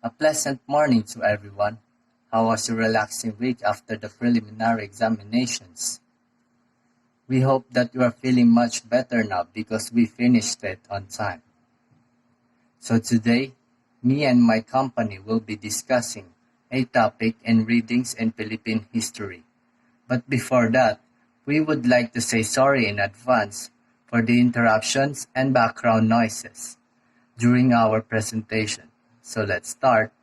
A pleasant morning to everyone. How was your relaxing week after the preliminary examinations? We hope that you are feeling much better now because we finished it on time. So today, me and my company will be discussing a topic in readings in Philippine history. But before that, we would like to say sorry in advance for the interruptions and background noises during our presentation. So let's start.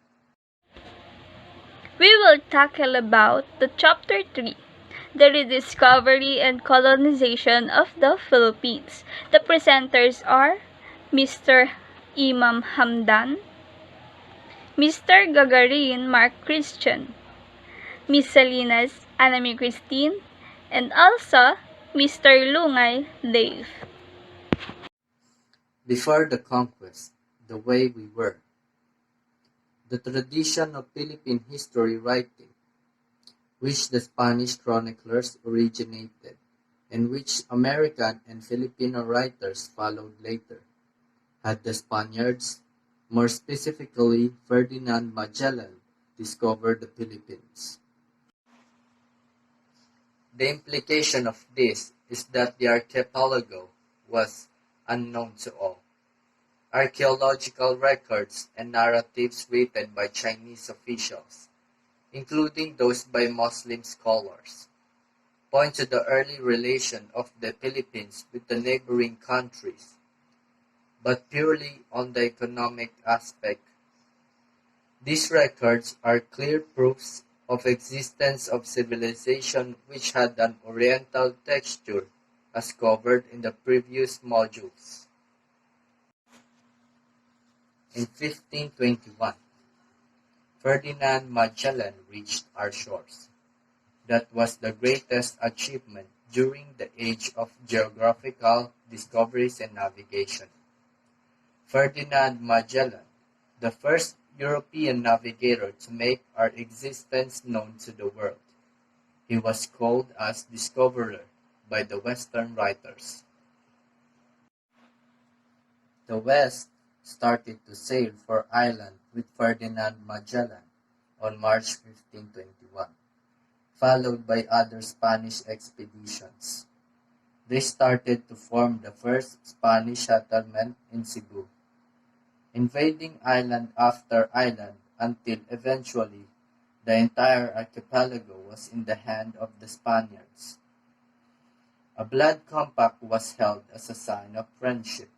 We will tackle about the chapter 3, the rediscovery and colonization of the Philippines. The presenters are Mr. Imam Hamdan, Mr. Gagarin Mark Christian, Miss Salinas Anami Christine, and also Mr. Lungay Dave. Before the conquest, the way we were. The tradition of Philippine history writing, which the Spanish chroniclers originated, and which American and Filipino writers followed later, had the Spaniards, more specifically Ferdinand Magellan, discovered the Philippines. The implication of this is that the archipelago was unknown to all. Archaeological records and narratives written by Chinese officials, including those by Muslim scholars, point to the early relation of the Philippines with the neighboring countries, but purely on the economic aspect. These records are clear proofs of existence of civilization which had an oriental texture as covered in the previous modules. In 1521, Ferdinand Magellan reached our shores. That was the greatest achievement during the age of geographical discoveries and navigation. Ferdinand Magellan, the first European navigator to make our existence known to the world. He was called as discoverer by the Western writers. The West started to sail for Ireland with Ferdinand Magellan on March 1521, followed by other Spanish expeditions. They started to form the first Spanish settlement in Cebu, invading island after island until eventually the entire archipelago was in the hand of the Spaniards. A blood compact was held as a sign of friendship.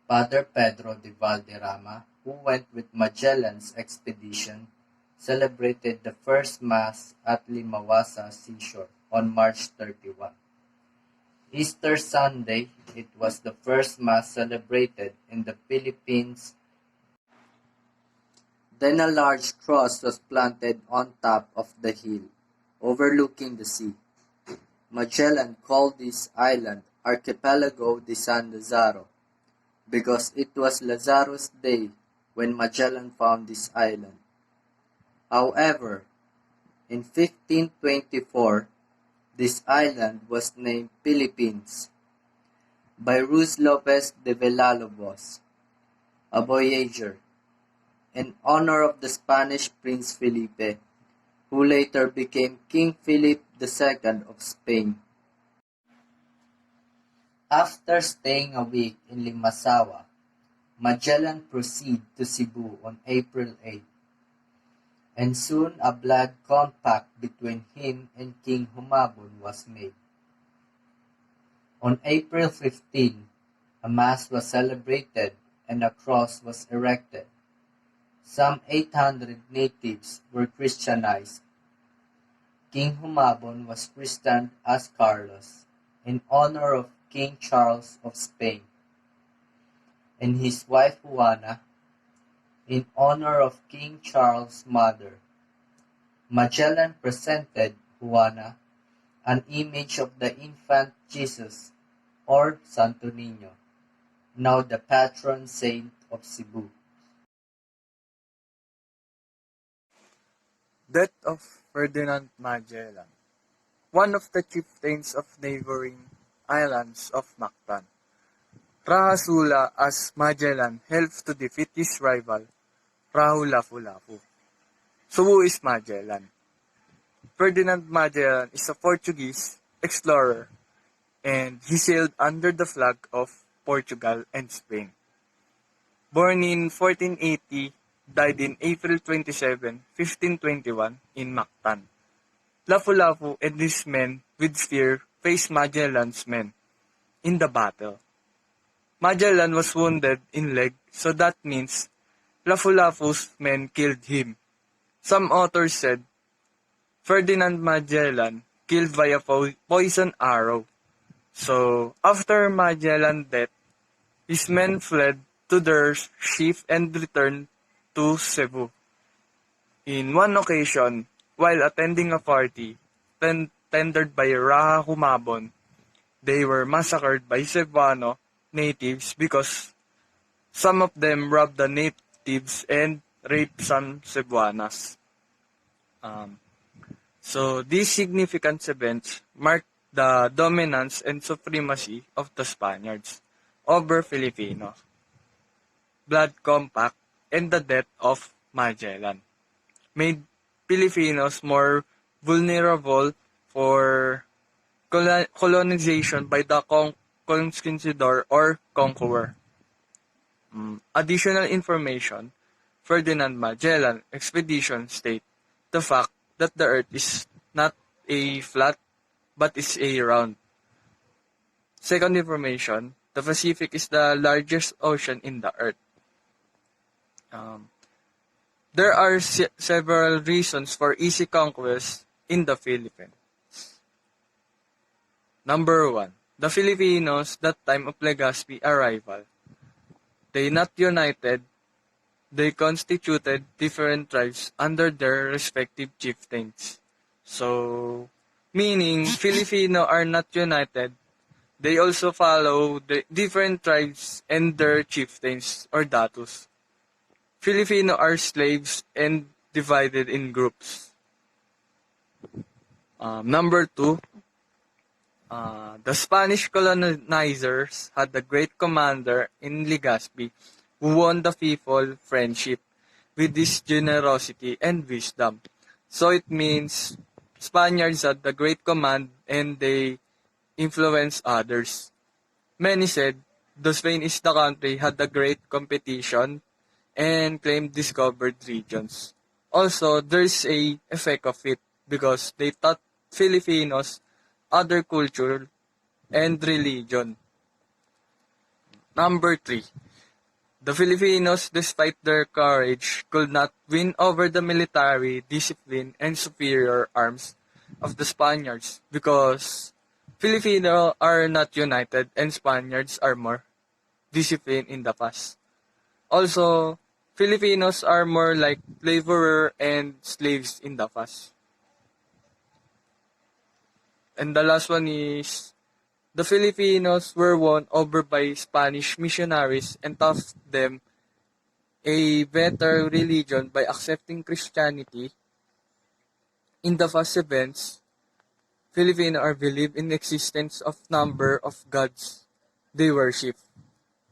Father Pedro de Valderrama, who went with Magellan's expedition, celebrated the first Mass at Limawasa seashore on March 31. Easter Sunday, it was the first Mass celebrated in the Philippines. Then a large cross was planted on top of the hill, overlooking the sea. Magellan called this island Archipelago de San Lazaro, because it was Lazarus' day when Magellan found this island. However, in 1524, this island was named Philippines by Ruiz Lopez de Villalobos, a voyager, in honor of the Spanish Prince Felipe, who later became King Philip II of Spain. After staying a week in Limasawa, Magellan proceeded to Cebu on April 8, and soon a blood compact between him and King Humabon was made. On April 15, a Mass was celebrated and a cross was erected. Some 800 natives were Christianized. King Humabon was christened as Carlos in honor of King Charles of Spain, and his wife Juana in honor of King Charles' mother. Magellan presented Juana an image of the infant Jesus, or Santo Niño, now the patron saint of Cebu. Death of Ferdinand Magellan, one of the chieftains of neighboring islands of Mactan. Rahasula as Magellan helped to defeat his rival, Rahu Lapu-Lapu. So who is Magellan? Ferdinand Magellan is a Portuguese explorer and he sailed under the flag of Portugal and Spain. Born in 1480, died in April 27, 1521 in Mactan. Lapu-Lapu and his men with spear faced Magellan's men in the battle. Magellan was wounded in leg, so that means Lapu-Lapu's men killed him. Some authors said Ferdinand Magellan killed via poison arrow. So, after Magellan's death, his men fled to their ship and returned to Cebu. In one occasion, while attending a party tendered by Raha Humabon, they were massacred by Cebuano natives because some of them robbed the natives and raped some Cebuanas. So these significant events marked the dominance and supremacy of the Spaniards over Filipinos, blood compact, and the death of Magellan made Filipinos more vulnerable for colonization by the conquistador or conqueror. Additional information, Ferdinand Magellan expedition state the fact that the Earth is not a flat but is a round. Second information, the Pacific is the largest ocean in the Earth. There are several reasons for easy conquest in the Philippines. Number 1, the Filipinos that time of Legazpi arrival. They not united, they constituted different tribes under their respective chieftains. So, meaning Filipino are not united, they also follow the different tribes and their chieftains or datus. Filipino are slaves and divided in groups. Number 2, the Spanish colonizers had a great commander in Legazpi who won the people friendship with his generosity and wisdom. So it means Spaniards had the great command and they influenced others. Many said the Spain is the country had a great competition and claimed discovered regions. Also, there's a effect of it because they taught Filipinos other culture and religion. Number 3, the Filipinos, despite their courage, could not win over the military discipline and superior arms of the Spaniards because Filipinos are not united and Spaniards are more disciplined in the past. Also, Filipinos are more like laborer and slaves in the past. And the last one is, the Filipinos were won over by Spanish missionaries and taught them a better religion by accepting Christianity. In the past events, Filipinos are believed in the existence of number of gods they worship,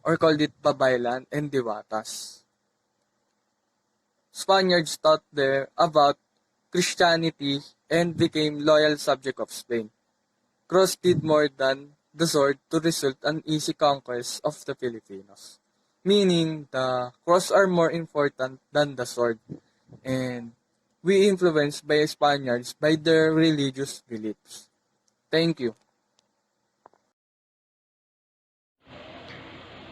or called it Babaylan and Diwatas. Spaniards taught them about Christianity and became loyal subject of Spain. Cross did more than the sword to result an easy conquest of the Filipinos. Meaning, the cross are more important than the sword. And we influenced by Spaniards by their religious beliefs. Thank you.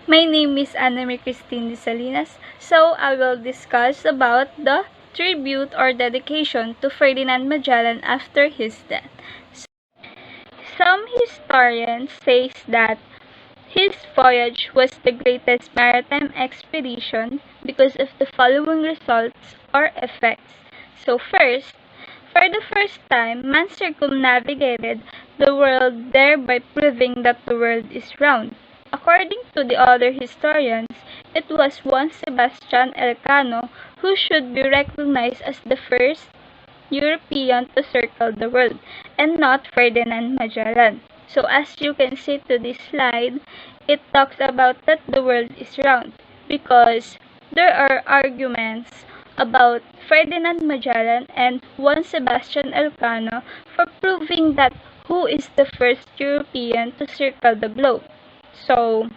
My name is Anna Christine de Salinas, so I will discuss about the tribute or dedication to Ferdinand Magellan after his death. Some historians say that his voyage was the greatest maritime expedition because of the following results or effects. So first, for the first time, man circumnavigated the world, thereby proving that the world is round. According to the other historians, it was Juan Sebastian Elcano who should be recognized as the first European to circle the world, and not Ferdinand Magellan. So as you can see to this slide, it talks about that the world is round because there are arguments about Ferdinand Magellan and Juan Sebastian Elcano for proving that who is the first European to circle the globe. So,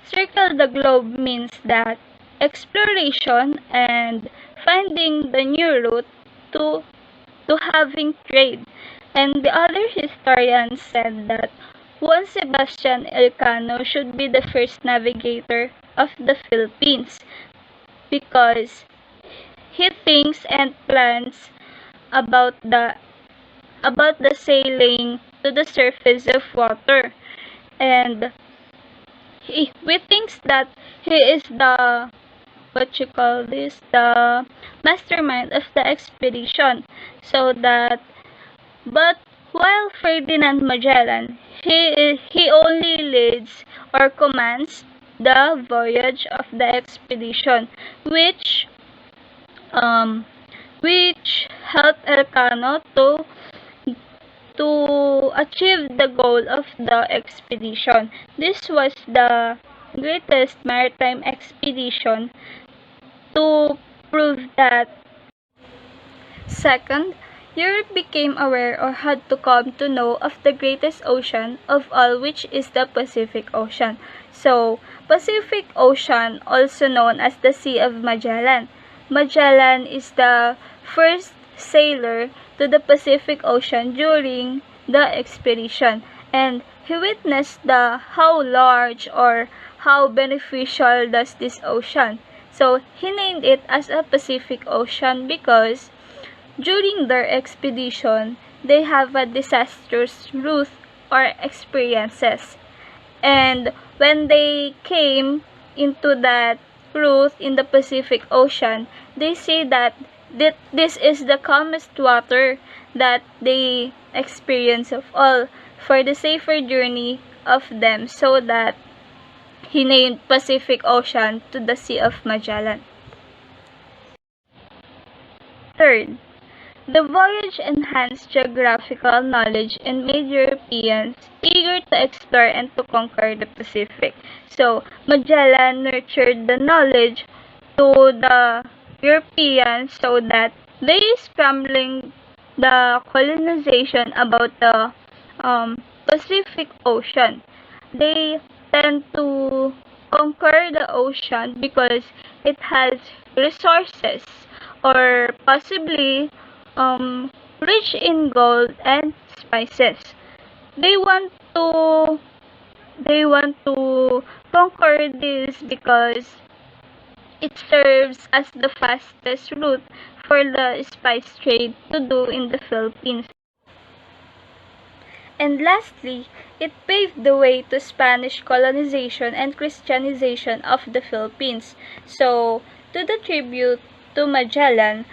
circle the globe means that exploration and finding the new route to having trade. And the other historians said that Juan Sebastian Elcano should be the first navigator of the Philippines because he thinks and plans about the sailing to the surface of water, and we thinks that he is the the mastermind of the expedition. So that, but while Ferdinand Magellan, he only leads or commands the voyage of the expedition, which um helped Elcano to achieve the goal of the expedition. This was the greatest maritime expedition to prove that. Second, Europe became aware or had to come to know of the greatest ocean of all, which is the Pacific Ocean. So, Pacific Ocean, also known as the Sea of Magellan. Magellan is the first sailor to the Pacific Ocean during the expedition, and he witnessed how large or how beneficial does this ocean. So he named it as a Pacific Ocean because during their expedition, they have a disastrous route or experiences. And when they came into that route in the Pacific Ocean, they say that this is the calmest water that they experience of all for the safer journey of them, so that he named Pacific Ocean to the Sea of Magellan. Third, the voyage enhanced geographical knowledge and made Europeans eager to explore and to conquer the Pacific. So, Magellan nurtured the knowledge to the Europeans so that they scrambling the colonization about the Pacific Ocean. They tend to conquer the ocean because it has resources or possibly rich in gold and spices. They want to conquer this because it serves as the fastest route for the spice trade to do in the Philippines. And lastly, it paved the way to Spanish colonization and Christianization of the Philippines. So, to the tribute to Magellan,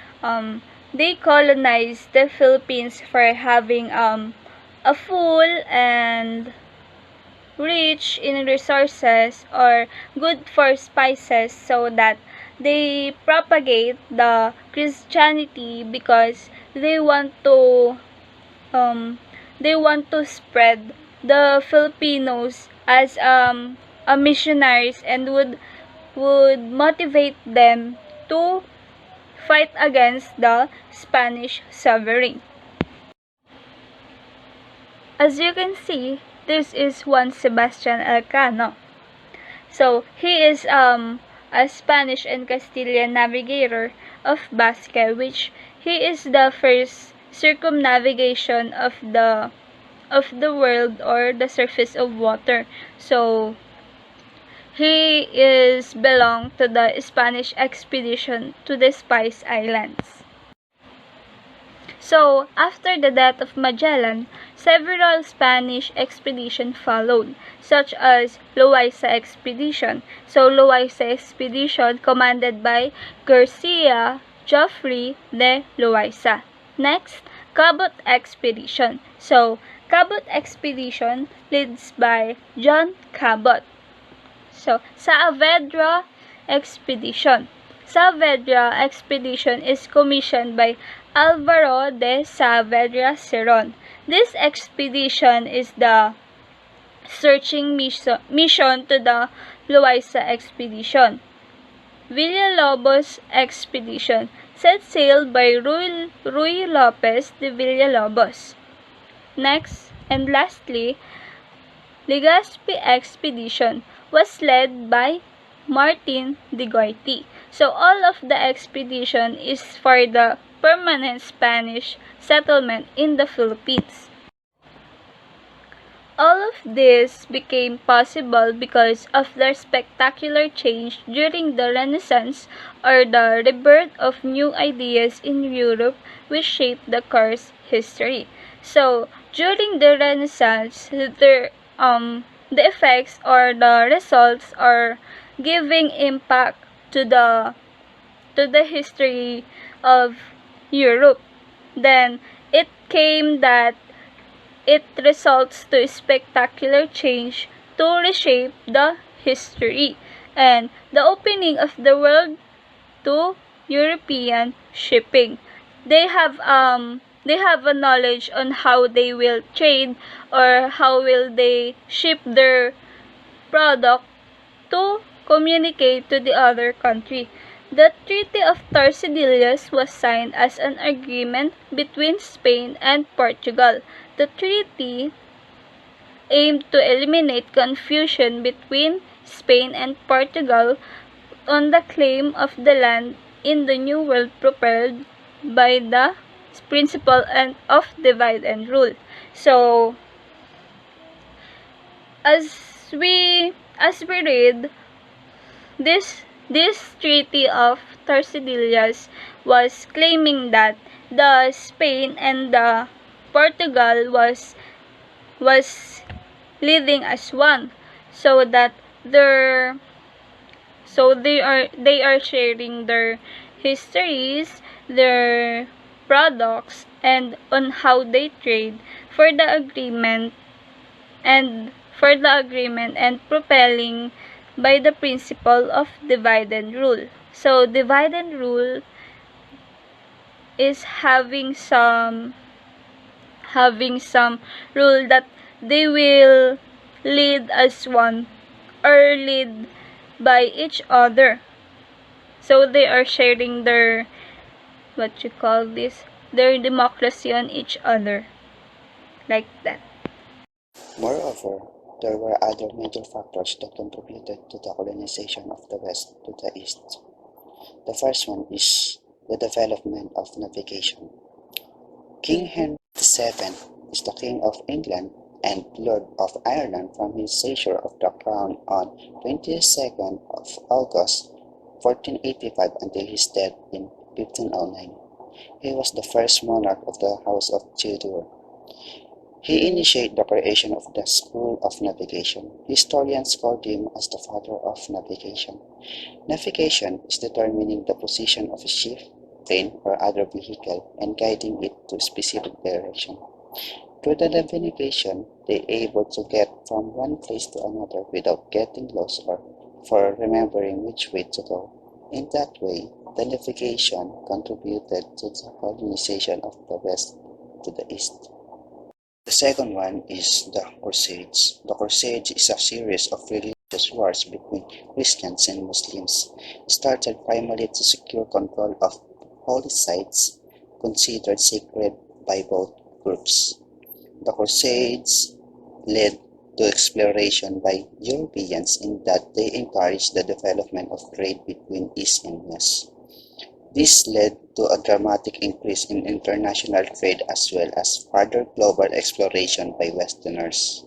they colonized the Philippines for having a full and rich in resources or good for spices, so that they propagate the Christianity because they want to spread the Filipinos as a missionaries, and would motivate them to fight against the Spanish sovereign. As you can see, this is Juan Sebastian Elcano. So he is a Spanish and Castilian navigator of Basque, which he is the first circumnavigation of the world or the surface of water. So he is belong to the Spanish expedition to the Spice Islands. So, after the death of Magellan, several Spanish expeditions followed, such as Loaiza expedition. So, Loaiza expedition commanded by Garcia Joffre de Loaiza. Next, Cabot expedition. So, Cabot expedition leads by John Cabot. So, Saavedra expedition. Saavedra expedition is commissioned by Alvaro de Saavedra Cerón. This expedition is the searching mission to the Loaiza expedition. Villalobos expedition, set sail by Ruy Lopez de Villalobos. Next, and lastly, Legazpi expedition was led by Martin de Goiti. So all of the expedition is for the permanent Spanish settlement in the Philippines. All of this became possible because of the spectacular change during the Renaissance, or the rebirth of new ideas in Europe, which shaped the course history. So during the Renaissance, the effects or the results are giving impact to the history of Europe. Then it came that it results to spectacular change to reshape the history and the opening of the world to European shipping. They have a knowledge on how they will trade or how will they ship their product to communicate to the other country. The Treaty of Tordesillas was signed as an agreement between Spain and Portugal. The treaty aimed to eliminate confusion between Spain and Portugal on the claim of the land in the New World propelled by the principle of divide and rule. So, as we read, this Treaty of Tordesillas was claiming that the Spain and the Portugal was leading as one, so that they are sharing their histories, their products, and on how they trade for the agreement and propelling by the principle of divide and rule. So divide and rule is having some rule that they will lead as one or lead by each other. So they are sharing their their democracy on each other, like that. Moreover, there were other major factors that contributed to the colonization of the West to the East. The first one is the development of navigation. King Henry VII is the King of England and Lord of Ireland from his seizure of the crown on 22nd of August 1485 until his death in 1509. He was the first monarch of the House of Tudor. He initiated the creation of the School of Navigation. Historians called him as the father of navigation. Navigation is determining the position of a ship, plane, or other vehicle and guiding it to a specific direction. Through the navigation, they are able to get from one place to another without getting lost or for remembering which way to go. In that way, the navigation contributed to the colonization of the West to the East. The second one is the Crusades. The Crusades is a series of religious wars between Christians and Muslims, started primarily to secure control of holy sites considered sacred by both groups. The Crusades led to exploration by Europeans in that they encouraged the development of trade between East and West. This led to a dramatic increase in international trade as well as further global exploration by Westerners.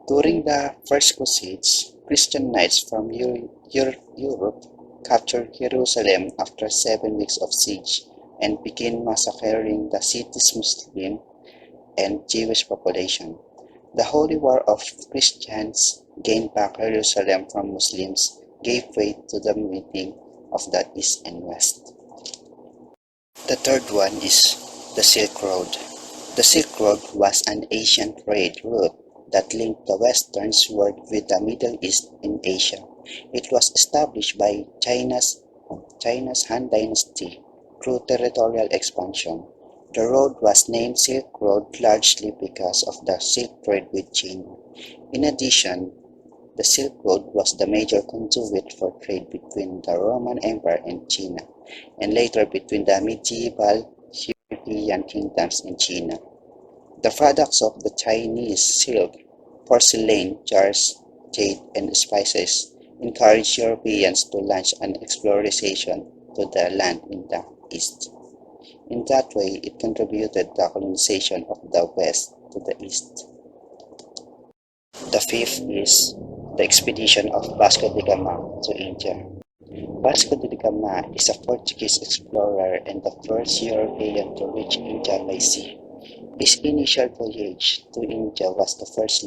During the First Crusades, Christian knights from Europe captured Jerusalem after 7 weeks of siege and began massacring the city's Muslim and Jewish population. The Holy War of Christians gained back Jerusalem from Muslims gave way to the meeting of the East and West. The third one is the Silk Road. The Silk Road was an ancient trade route that linked the Western world with the Middle East and Asia. It was established by China's Han Dynasty through territorial expansion. The road was named Silk Road largely because of the silk trade with China. In addition, The Silk Road was the major conduit for trade between the Roman Empire and China, and later between the medieval European kingdoms and China. The products of the Chinese silk, porcelain, jars, jade, and spices encouraged Europeans to launch an exploration to the land in the east. In that way, it contributed the colonization of the west to the east. The fifth is the expedition of Vasco da Gama to India. Vasco da Gama is a Portuguese explorer and the first European to reach India by sea. His initial voyage to India was the first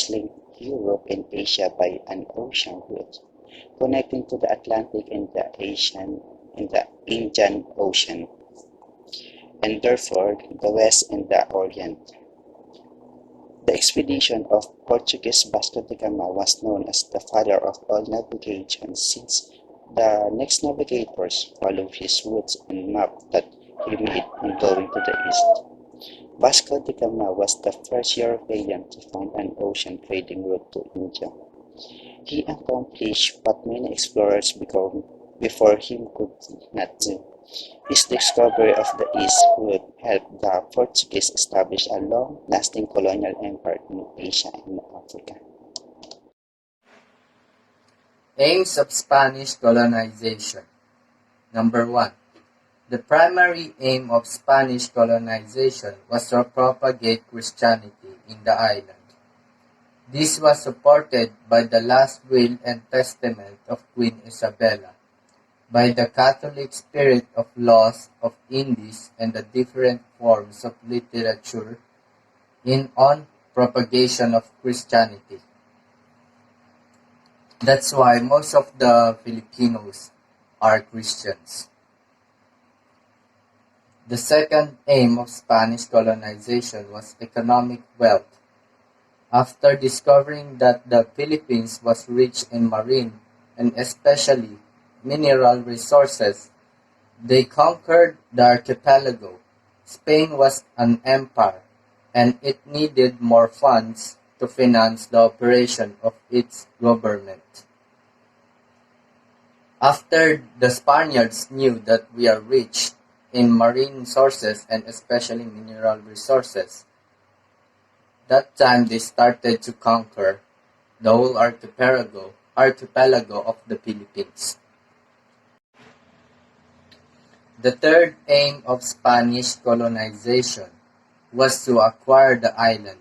link Europe and Asia by an ocean route, connecting to the Atlantic and the Indian Ocean, and therefore the West and the Orient. The expedition of Portuguese Vasco da Gama was known as the father of all navigation since the next navigators followed his routes and map that he made in going to the east. Vasco da Gama was the first European to find an ocean trading route to India. He accomplished what many explorers before him could not do. His discovery of the East route helped the Portuguese establish a long-lasting colonial empire in Asia and Africa. Aims of Spanish colonization. Number 1. The primary aim of Spanish colonization was to propagate Christianity in the island. This was supported by the last will and testament of Queen Isabella, by the Catholic spirit of laws of Indies and the different forms of literature on propagation of Christianity. That's why most of the Filipinos are Christians. The second aim of Spanish colonization was economic wealth. After discovering that the Philippines was rich in marine and especially mineral resources, they conquered the archipelago. Spain was an empire, and it needed more funds to finance the operation of its government. After the Spaniards knew that we are rich in marine sources and especially mineral resources, that time they started to conquer the whole archipelago of the Philippines. The third aim of Spanish colonization was to acquire the island.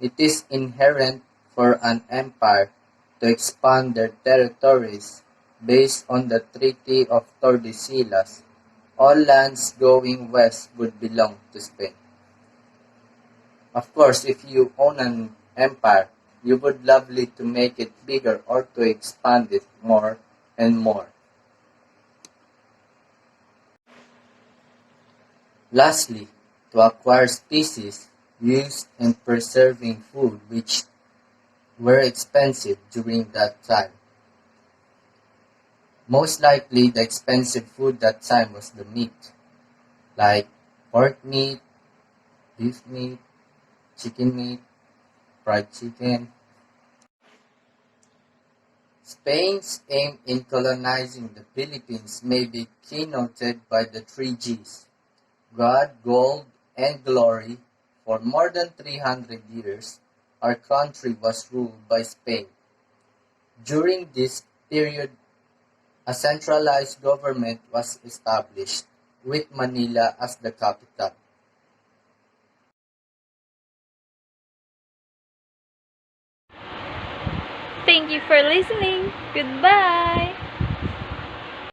It is inherent for an empire to expand their territories based on the Treaty of Tordesillas. All lands going west would belong to Spain. Of course, if you own an empire, you would lovely to make it bigger or to expand it more and more. Lastly, to acquire species used in preserving food which were expensive during that time. Most likely, the expensive food that time was the meat, like pork meat, beef meat, chicken meat, fried chicken. Spain's aim in colonizing the Philippines may be keynoted by the three Gs: God, gold, and glory. For more than 300 years, our country was ruled by Spain. During this period, a centralized government was established, with Manila as the capital. Thank you for listening. Goodbye.